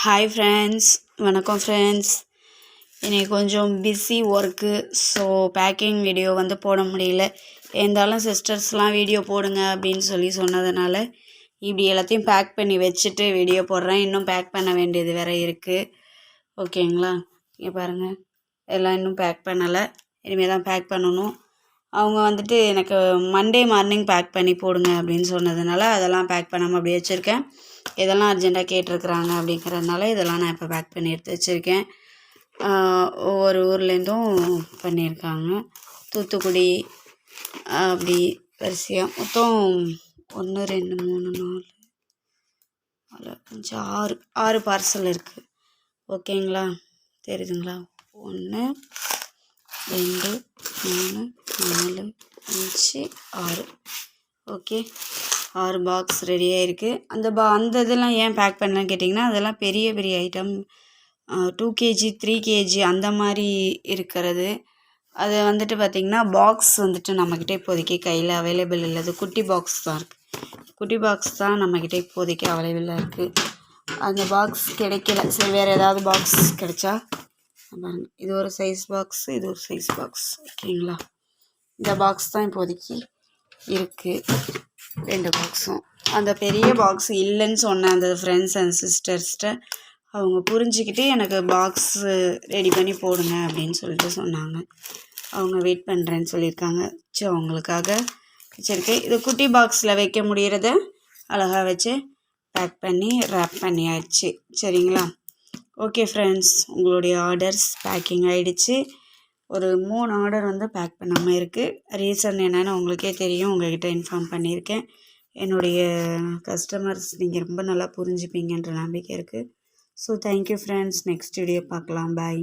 Hi friends, வணக்கம் friends. இன்றைக்கி கொஞ்சம் busy work. So baking video வந்து போட முடியல. இருந்தாலும் சிஸ்டர்ஸ்லாம் வீடியோ போடுங்க அப்படின்னு சொன்னதுனால இப்படி எல்லாத்தையும் பேக் பண்ணி வச்சுட்டு வீடியோ போடுறேன். இன்னும் பேக் பண்ண வேண்டியது வேறு இருக்குது. ஓகேங்களா? இங்கே பாருங்கள், எல்லாம் இன்னும் பேக் பண்ணலை. இனிமேல் தான் பேக் பண்ணணும். அவங்க வந்துட்டு எனக்கு மண்டே மார்னிங் பேக் பண்ணி போடுங்க அப்படின்னு சொன்னதுனால அதெல்லாம் பேக் பண்ணாமல் அப்படியே வச்சுருக்கேன். இதெல்லாம் அர்ஜெண்ட்டாக கேட்டிருக்குறாங்க அப்படிங்கிறதுனால இதெல்லாம் நான் இப்போ பேக் பண்ணி எடுத்து வச்சுருக்கேன். ஒவ்வொரு ஊர்லேருந்தும் பண்ணியிருக்காங்க. தூத்துக்குடி அப்படி வரிசையாக மொத்தம் 1 2 3 4 5 6 பார்சல் இருக்குது. ஓகேங்களா? தெரியுதுங்களா? 1 2 3 4 5 6. ஓகே, 6 பாக்ஸ் ரெடியாக இருக்குது. அந்த இதெல்லாம் ஏன் பேக் பண்ணலன்னு கேட்டிங்கன்னா, அதெல்லாம் பெரிய பெரிய ஐட்டம், 2 kg 3 kg அந்த மாதிரி இருக்கிறது. அது வந்துட்டு பார்த்திங்கன்னா பாக்ஸ் வந்துட்டு நம்மக்கிட்ட இப்போதைக்கு கையில் அவைலபிள் இல்லை. அது குட்டி பாக்ஸ் தான் இருக்குது. குட்டி பாக்ஸ் தான் நம்மக்கிட்ட இப்போதைக்கு அவைலபிளாக இருக்குது. அந்த பாக்ஸ் கிடைக்கல. சரி, வேறு ஏதாவது பாக்ஸ் கிடைச்சா பாருங்கள். இது ஒரு சைஸ் பாக்ஸு, இது ஒரு சைஸ் பாக்ஸ். ஓகேங்களா? இந்த பாக்ஸ் தான் இப்போதைக்கு இருக்குது. 2 பாக்ஸும். அந்த பெரிய பாக்ஸ் இல்லைன்னு சொன்ன அந்த ஃப்ரெண்ட்ஸ் அண்ட் சிஸ்டர்ஸ்கிட்ட அவங்க புரிஞ்சுக்கிட்டு எனக்கு பாக்ஸு ரெடி பண்ணி போடுங்க அப்படின்னு சொல்லிட்டு சொன்னாங்க. அவங்க வெயிட் பண்ணுறேன்னு சொல்லியிருக்காங்க. ஸோ அவங்களுக்காக வச்சுருக்கேன். இது குட்டி பாக்ஸில் வைக்க முடிகிறத அழகாக வச்சு பேக் பண்ணி ரேப் பண்ணியாச்சு. சரிங்களா? ஓகே ஃப்ரெண்ட்ஸ், உங்களுடைய ஆர்டர்ஸ் பேக்கிங் ஆகிடுச்சு. ஒரு 3 ஆர்டர் வந்து பேக் பண்ணாமல் இருக்குது. ரீசன் என்னென்னு உங்களுக்கே தெரியும், உங்கள்கிட்ட இன்ஃபார்ம் பண்ணியிருக்கேன். என்னுடைய கஸ்டமர்ஸ் நீங்கள் ரொம்ப நல்லா புரிஞ்சுப்பீங்கன்ற நம்பிக்கை இருக்குது. So thank you friends. Next video பார்க்கலாம். பாய்.